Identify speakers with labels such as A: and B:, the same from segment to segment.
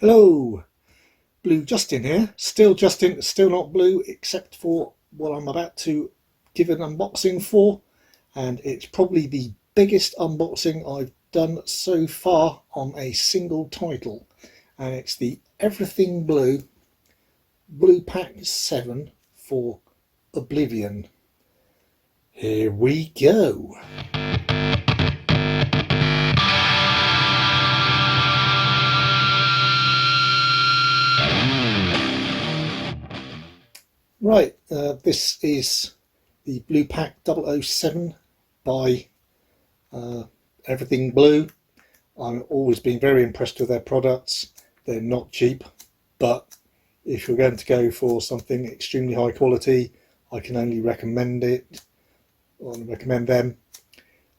A: Hello, Blue Justin here. Still Justin, still not blue, except for what I'm about to give an unboxing for, and it's probably the biggest unboxing I've done so far on a single title, and it's the Everything Blue BluPack 7 for Oblivion. Here we go. Right, this is the BluPack 007 by Everything Blue. I've always been very impressed with their products. They're not cheap, but if you're going to go for something extremely high quality, I can only recommend it, or recommend them.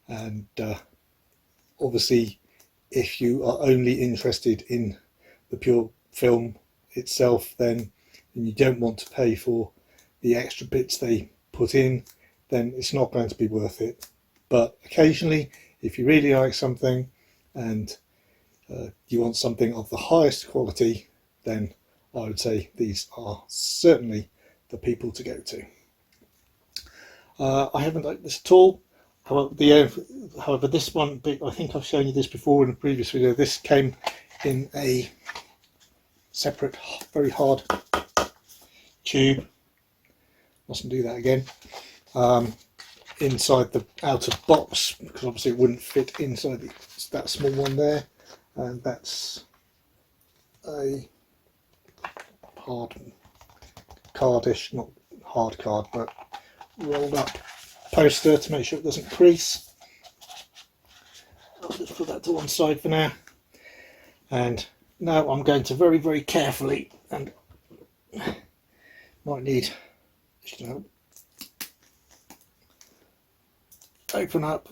A: And obviously, if you are only interested in the pure film itself, then and you don't want to pay for the extra bits they put in, then it's not going to be worth it. But occasionally, if you really like something and you want something of the highest quality, then I would say these are certainly the people to go to. I haven't liked this at all. However, this one, I think I've shown you this before in a previous video. This came in a separate, very hard tube. Mustn't do that again. Inside the outer box, because obviously it wouldn't fit inside that small one there, and that's a hard cardish, not hard card, but rolled up poster to make sure it doesn't crease. I'll just put that to one side for now, and now I'm going to very carefully, and might need just help, open up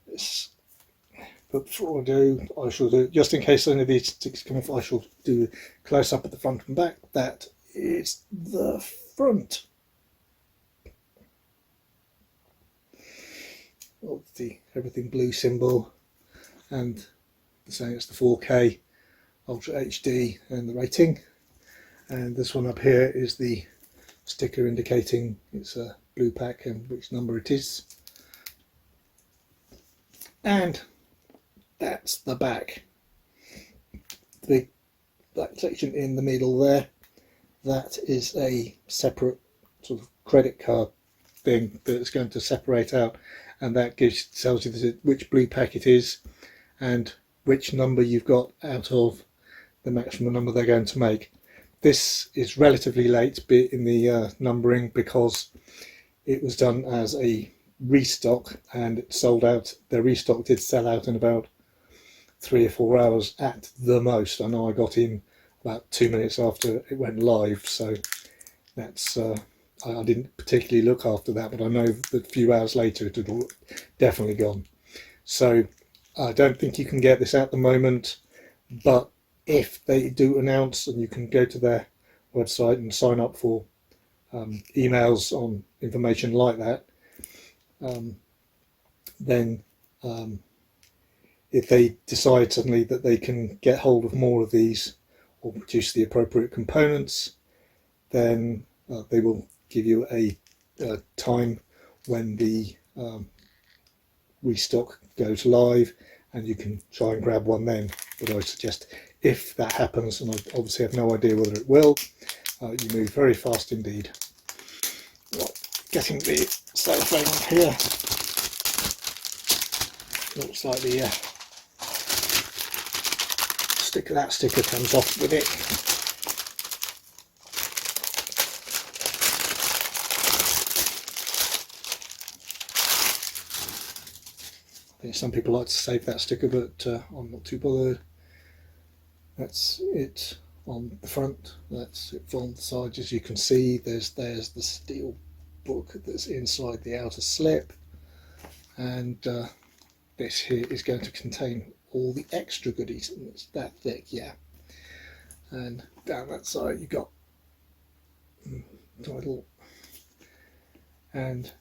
A: this, but before I do, I shall do, just in case any of these sticks come off, I shall do a close up at the front and back. That is the front of the Everything Blue symbol, and saying it's the 4K Ultra HD and the rating. And this one up here is the sticker indicating it's a BluPack and which number it is. And that's the back. The big black section in the middle there, that is a separate sort of credit card thing that's going to separate out, and that tells you which BluPack it is and which number you've got out of the maximum number they're going to make. This is relatively late in the numbering because it was done as a restock and it sold out. Their restock did sell out in about 3 or 4 hours at the most. I know I got in about 2 minutes after it went live, so that's I didn't particularly look after that, but I know that a few hours later it had definitely gone. So I don't think you can get this at the moment, but if they do announce, and you can go to their website and sign up for emails on information like that, then if they decide suddenly that they can get hold of more of these or produce the appropriate components, then they will give you a time when the restock goes live, and you can try and grab one then. But I suggest, if that happens, and I obviously have no idea whether it will, you move very fast indeed. Right, getting the cellophane on here. Looks like the sticker comes off with it. I think some people like to save that sticker, but I'm not too bothered. That's it on the front, that's it on the side. As you can see, there's the steel book that's inside the outer slip, and this here is going to contain all the extra goodies, and it's that thick, yeah. And down that side you've got title, and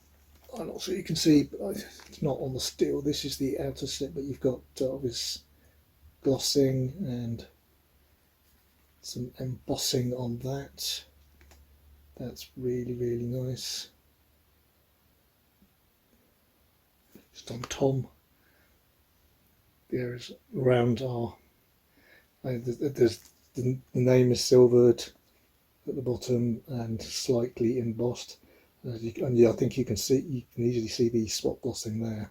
A: I'm not sure you can see, but it's not on the steel. This is the outer slip, but you've got this glossing and some embossing on that. That's really, really nice. Just on Tom, the areas around are, there's the name is silvered at the bottom and slightly embossed, and yeah, I think you can easily see the spot glossing there,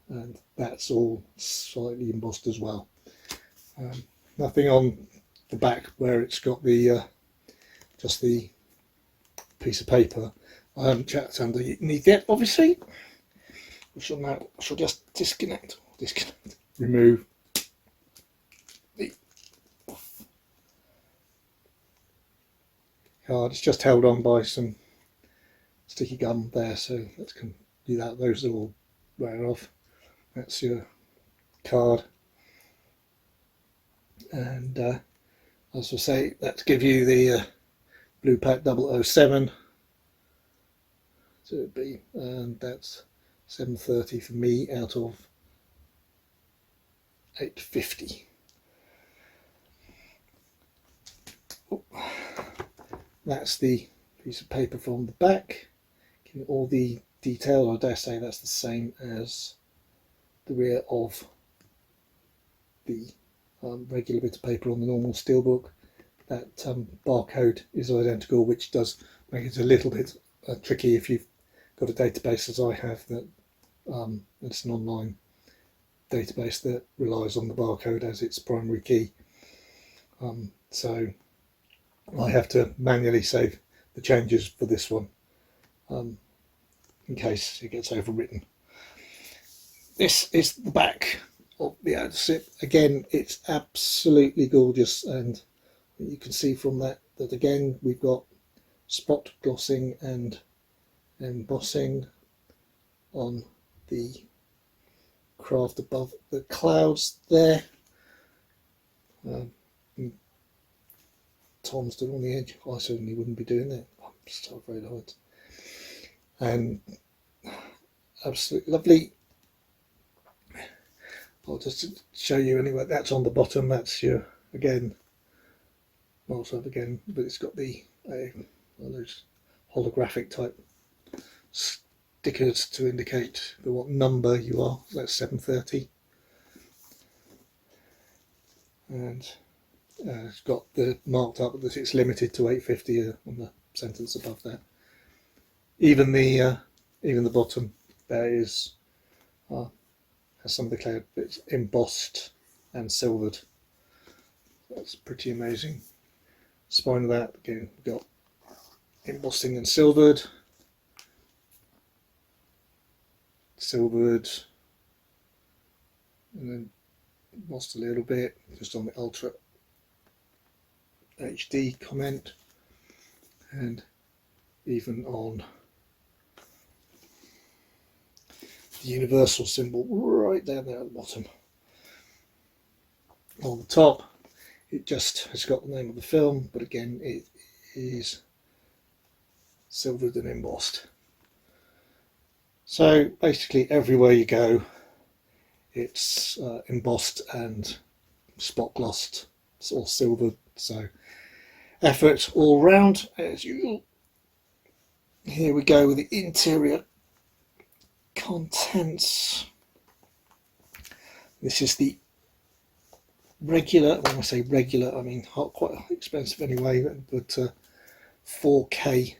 A: and that's all slightly embossed as well. Nothing on the back where it's got the just the piece of paper. I haven't checked underneath yet, obviously. I shall just disconnect, remove the card. It's just held on by some sticky gum there, so let's do that. Those are all wear off. That's your card, and as I say, let's give you the BluPack 007. So it'd be, and that's 730 for me out of 850. Oh, that's the piece of paper from the back, giving all the detail. I dare say that's the same as the rear of the regular bit of paper on the normal steelbook. That barcode is identical, which does make it a little bit tricky if you've got a database as I have, that it's an online database that relies on the barcode as its primary key. So I have to manually save the changes for this one in case it gets overwritten. This is the back of the outer. Again, it's absolutely gorgeous, and you can see from that again we've got spot glossing and embossing on the craft above the clouds there. Tom stood on the edge. I certainly wouldn't be doing that. I'm so afraid of it. And absolutely lovely. I'll just show you anyway. That's on the bottom. That's your, again, marked up again, but it's got the those holographic type stickers to indicate what number you are. That's 730. And it's got the marked up that it's limited to 850 on the sentence above there. Even the bottom there is has some of the cloud bits embossed and silvered. That's pretty amazing. Spine of that again, we've got embossing and silvered, and then embossed a little bit just on the Ultra HD comment, and even on the universal symbol right down there at the bottom. On the top it just has got the name of the film, but again it is silvered and embossed. So basically everywhere you go it's embossed and spot glossed or silvered, so effort all round as usual. Here we go with the interior contents. This is the regular, when I say regular I mean quite expensive anyway, but 4K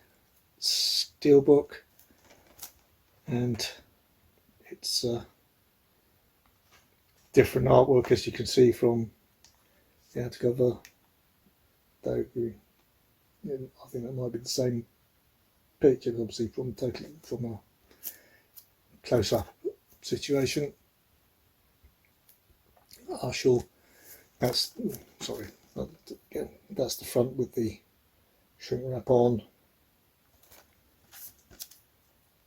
A: steelbook, and it's different artwork as you can see from the outer though I think that might be the same picture, obviously from a close-up situation. That's that's the front with the shrink wrap on.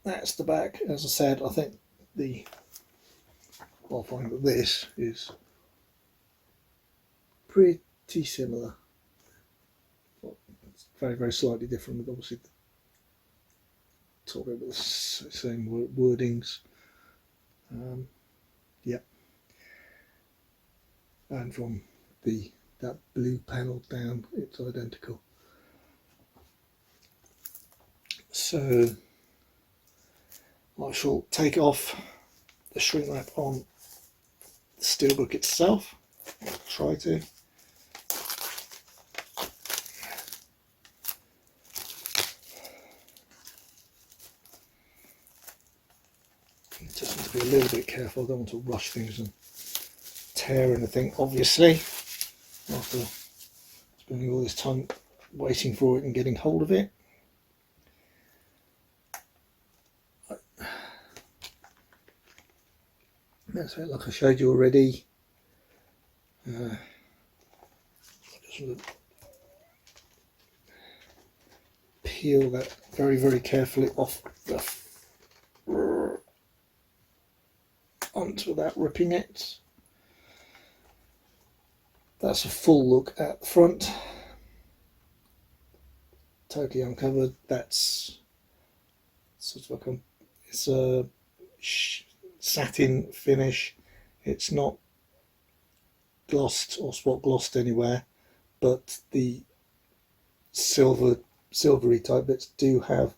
A: That's the back. As I said, I think I'll find that this is pretty similar. It's very, very slightly different, with obviously talking about the same wordings. Yep. and from that blue panel down, it's identical. So I shall take off the shrink wrap on the steelbook itself. I'll try to. Just need to be a little bit careful. I don't want to rush things and tear anything, obviously, after spending all this time waiting for it and getting hold of it. That's it, like I showed you already. Just want to peel that very, very carefully off the onto without ripping it. That's a full look at the front, totally uncovered. That's sort of like it's a satin finish. It's not glossed or spot glossed anywhere, but the silvery type bits do have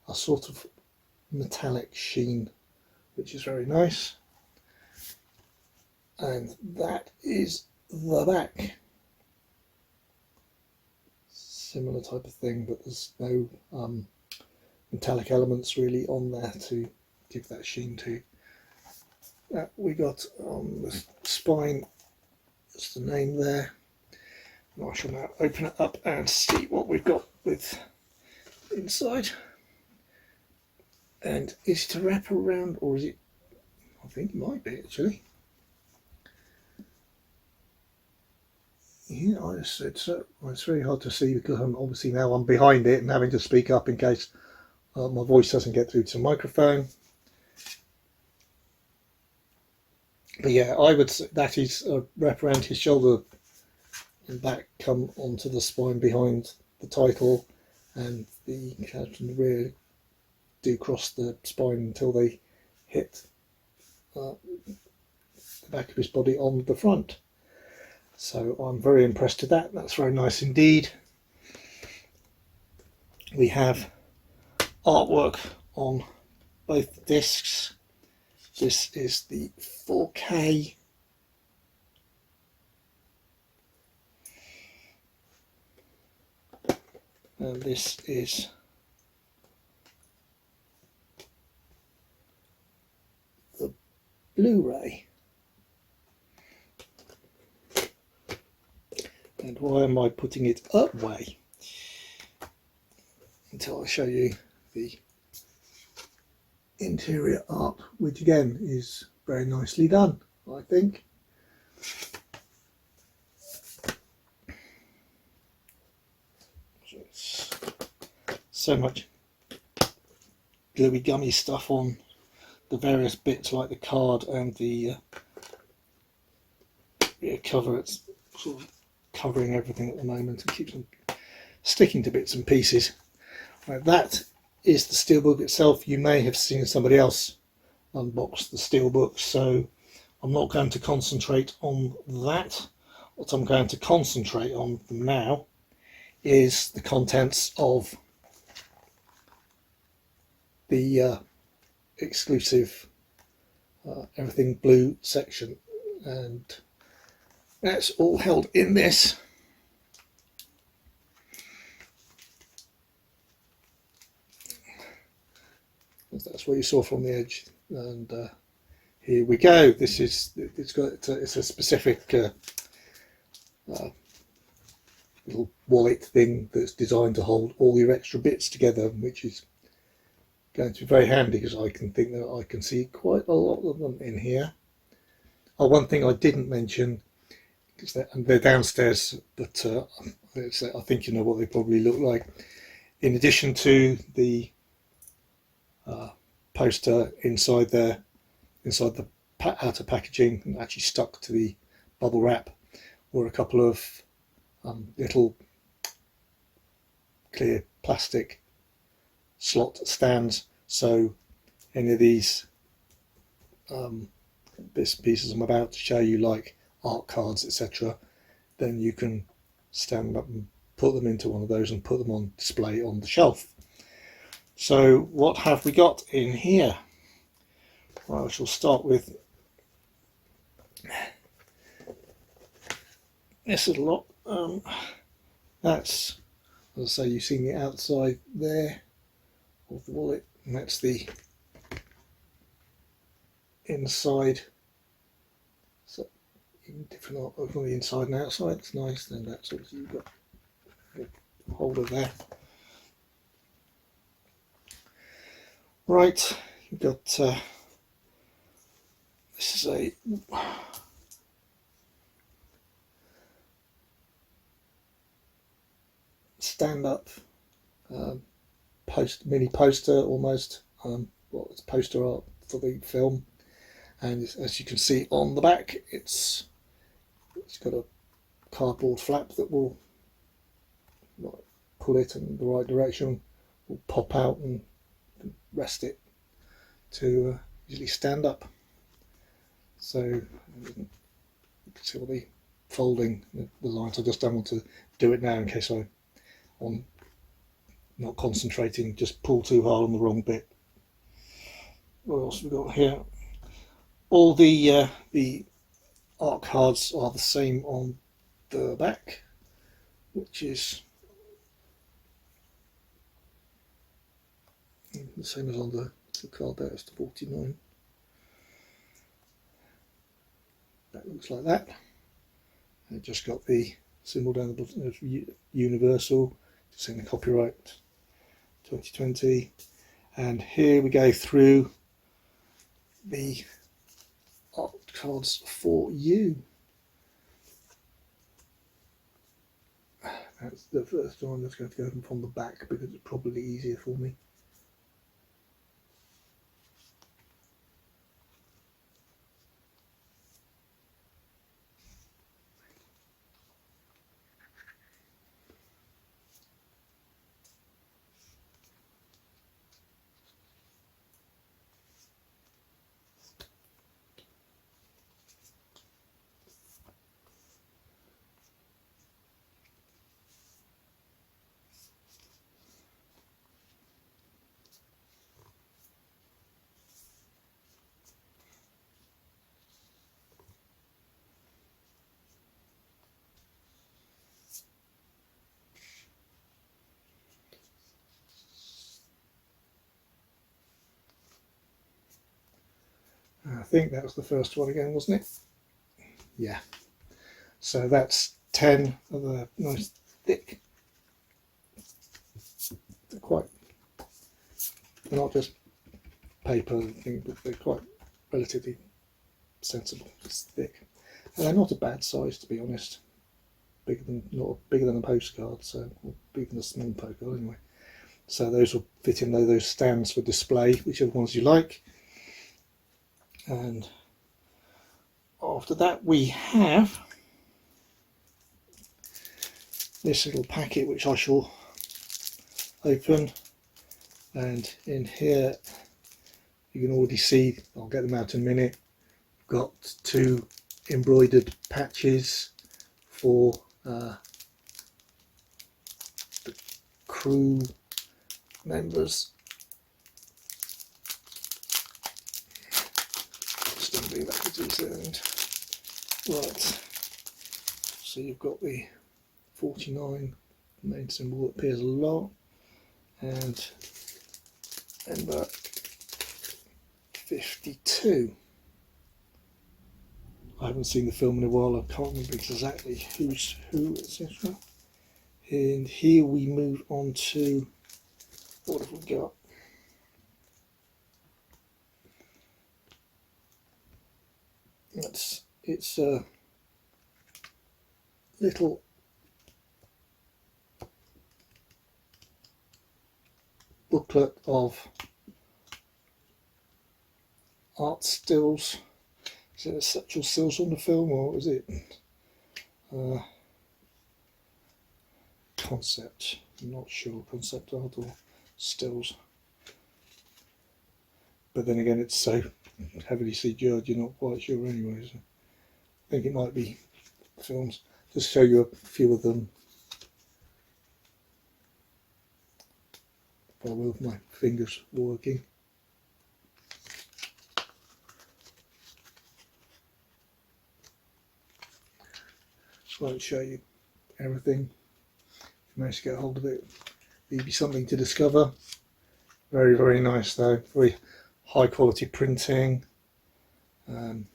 A: a sort of metallic sheen, which is very nice. And that is the back. Similar type of thing, but there's no metallic elements really on there to give that sheen to. That we got on the spine, that's the name there. And I shall now open it up and see what we've got with inside. And is it a wrap around, or is it? I think it might be actually. Yeah, I just said so. It's very hard to see because obviously now I'm behind it and having to speak up in case my voice doesn't get through to the microphone. But yeah, I would say that is a wrap around his shoulder and back, come onto the spine behind the title, and the character in the rear do cross the spine until they hit the back of his body on the front. So I'm very impressed with that. That's very nice indeed. We have artwork on both discs. This is the 4K. And this is the Blu-ray. And why am I putting it up way? Until I show you the interior art, which again is very nicely done, I think. So much gluey gummy stuff on the various bits like the card and the cover. It's sort of covering everything at the moment and keeps them sticking to bits and pieces. Right, that is the steelbook itself. You may have seen somebody else unbox the steelbook, so I'm not going to concentrate on that. What I'm going to concentrate on now is the contents of the exclusive Everything Blue section, and that's all held in this. That's what you saw from the edge, and here we go. This is it's a specific little wallet thing that's designed to hold all your extra bits together, which is going to be very handy because I can think that I can see quite a lot of them in here. Oh, one thing I didn't mention is that they're downstairs, but I think you know what they probably look like. In addition to the poster inside there, inside the outer packaging, and actually stuck to the bubble wrap, were a couple of little clear plastic slot stands, so any of these bits and pieces I'm about to show you, like art cards, etc., then you can stand up and put them into one of those and put them on display on the shelf. So what have we got in here? Well, I shall start with this little lot. That's, as I say, you've seen the outside there of the wallet, and that's the inside. So different art from the inside and outside. It's nice. Then that's obviously you've got a holder there. Right, you've got this is a stand-up mini poster almost. Well, it's poster art for the film, and as you can see on the back, it's got a cardboard flap that will pull it in the right direction, will pop out and rest it to usually stand up. So you can see all the folding, the lines. I just don't want to do it now in case I'm not concentrating, just pull too hard on the wrong bit. What else have we got here? All the art cards are the same on the back, which is the same as on the card there. It's the 49. That looks like that. It just got the symbol down the bottom of Universal, saying the copyright 2020. And here we go through the art cards for you. That's the first one. I'm just going to go from the back because it's probably easier for me. I think that was the first one again, wasn't it? Yeah. So that's 10 of the nice thick. They're not just paper thing, but they're quite relatively sensible. It's thick, and they're not a bad size, to be honest. Not bigger than a postcard, so or bigger than a small postcard anyway. So those will fit in those stands for display, whichever ones you like. And after that we have this little packet which I shall open, and in here you can already see, I'll get them out in a minute, I've got 2 embroidered patches for the crew members. Just going to do that to this end. Right, so you've got the 49 main symbol that appears a lot, and number 52. I haven't seen the film in a while, I can't remember exactly who's who, etc. And here we move on to, what have we got? It's a little booklet of art stills. Is it actual stills on the film, or is it concept? I'm not sure, concept art or stills. But then again, it's so heavily CGI'd, you're not quite sure anyway. So think it might be films. Just show you a few of them. If I will, with my fingers working. Just won't show you everything. If you manage to get hold of it, it'd be something to discover. Very, very nice though. Very high quality printing, and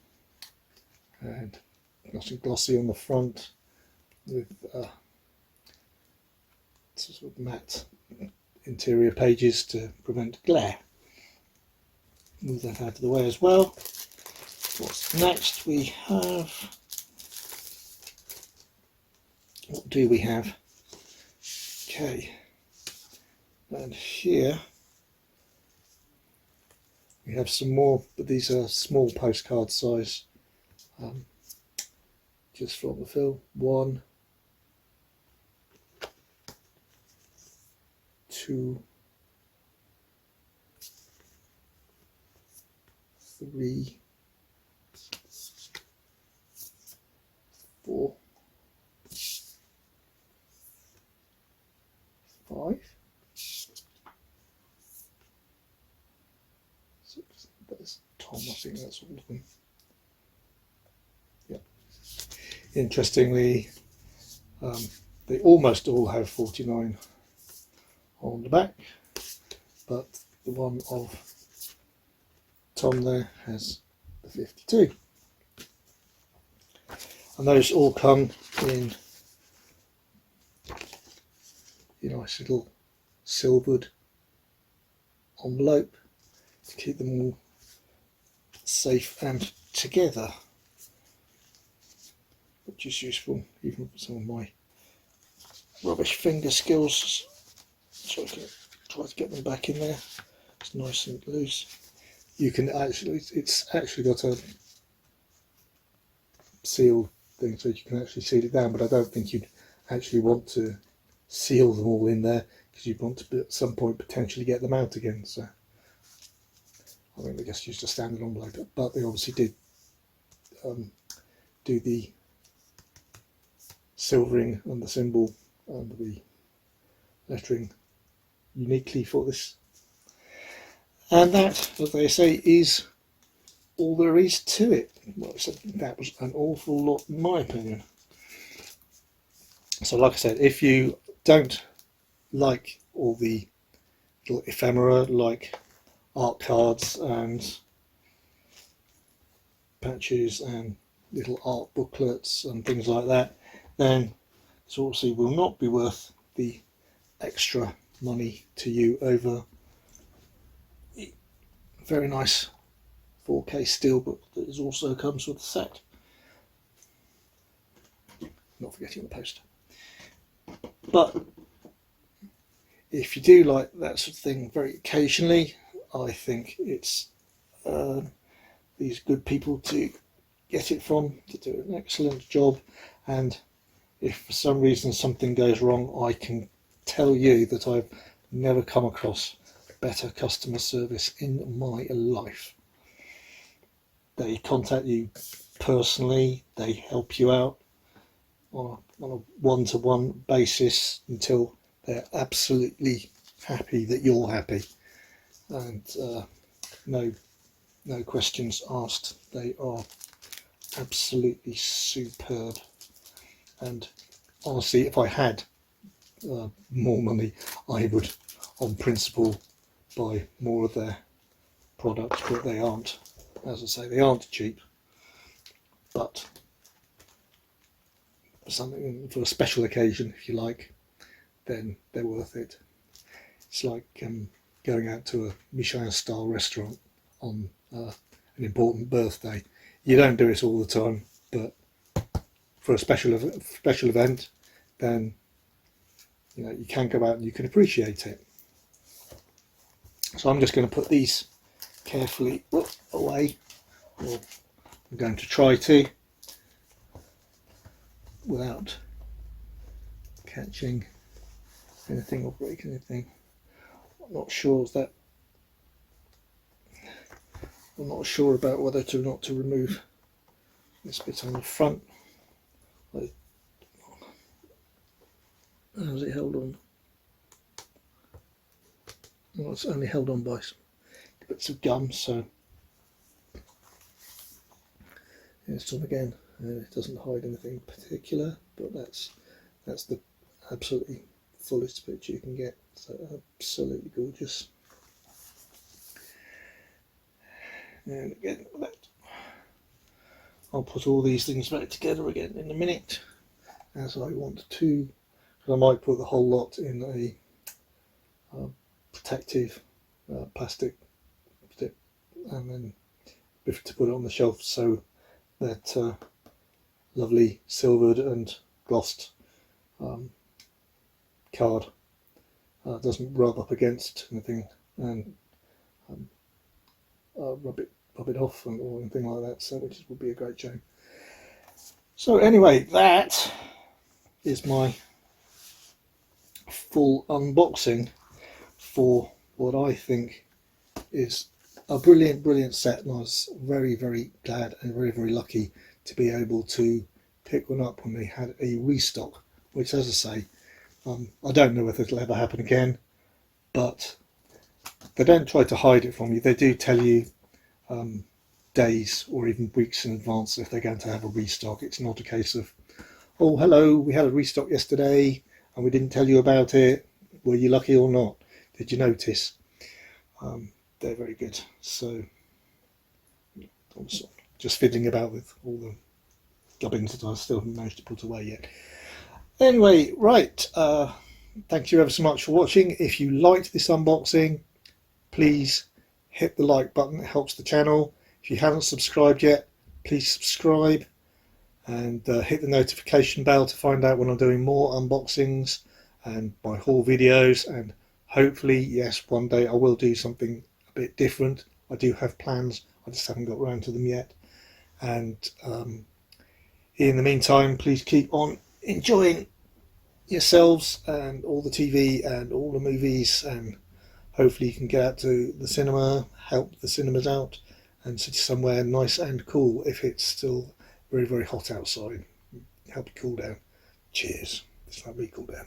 A: nice and glossy on the front with sort of matte interior pages to prevent glare. Move that out of the way as well. What's next? We have, what do we have? Okay, and here we have some more, but these are small postcard size, just from the film. 1, 2, 3, 4, 5, 6. That's Tom, I think that's all of them. Yeah. Interestingly, they almost all have 49 on the back, but the one of Tom there has the 52. And those all come in a nice little silvered envelope to keep them all safe and together, which is useful even for some of my rubbish finger skills. So I can try to get them back in there. It's nice and loose. You can actually, it's actually got a seal thing so you can actually seal it down, but I don't think you'd actually want to seal them all in there because you'd want to at some point potentially get them out again. So I think they just used a standard envelope, but they obviously did do the silvering and the symbol and the lettering uniquely for this. And that, as they say, is all there is to it. Well, so that was an awful lot in my opinion. So like I said, if you don't like all the little ephemera like art cards and patches and little art booklets and things like that, then this obviously will not be worth the extra money to you over the very nice 4K steelbook that is also comes with the set. Not forgetting the poster. But if you do like that sort of thing very occasionally, I think it's these good people to get it from, to do an excellent job. And if for some reason something goes wrong, I can tell you that I've never come across better customer service in my life. They contact you personally, they help you out on a one-to-one basis until they're absolutely happy that you're happy, and no questions asked. They are absolutely superb. And honestly, if I had more money, I would on principle buy more of their products, but they aren't, as I say, they aren't cheap. But for something, for a special occasion, if you like, then they're worth it. It's like going out to a Michelin style restaurant on an important birthday. You don't do it all the time, but for a special event, then you can go out and you can appreciate it. So I'm just going to put these carefully away, or I'm going to try to, without catching anything or breaking anything. I'm not sure about whether to not to remove this bit on the front. How's it held on? Well, it's only held on by some bits of gum, so this one again, it doesn't hide anything particular, but that's the absolutely fullest picture you can get. So absolutely gorgeous. And again, I'll put all these things back together again in a minute, as I want to. I might put the whole lot in a protective plastic tip, and then to put it on the shelf so that lovely silvered and glossed card doesn't rub up against anything and rub it off or anything like that. So which would be a great shame. So anyway, that is my full unboxing for what I think is a brilliant set, and I was very glad and very lucky to be able to pick one up when they had a restock, which, as I say, I don't know whether it'll ever happen again, but they don't try to hide it from you. They do tell you days or even weeks in advance if they're going to have a restock. It's not a case of, oh hello, we had a restock yesterday and we didn't tell you about it. Were you lucky or not? Did you notice? They're very good. So I'm just fiddling about with all the gubbins that I still haven't managed to put away yet. Anyway, right, thank you ever so much for watching. If you liked this unboxing, please hit the like button. It helps the channel. If you haven't subscribed yet, please subscribe and hit the notification bell to find out when I'm doing more unboxings and my haul videos, and hopefully, yes, one day I will do something a bit different. I do have plans, I just haven't got around to them yet. And in the meantime, please keep on enjoying yourselves and all the TV and all the movies, and hopefully you can get out to the cinema, help the cinemas out, and sit somewhere nice and cool if it's still very hot outside. Help you cool down. Cheers. It's not really cool down.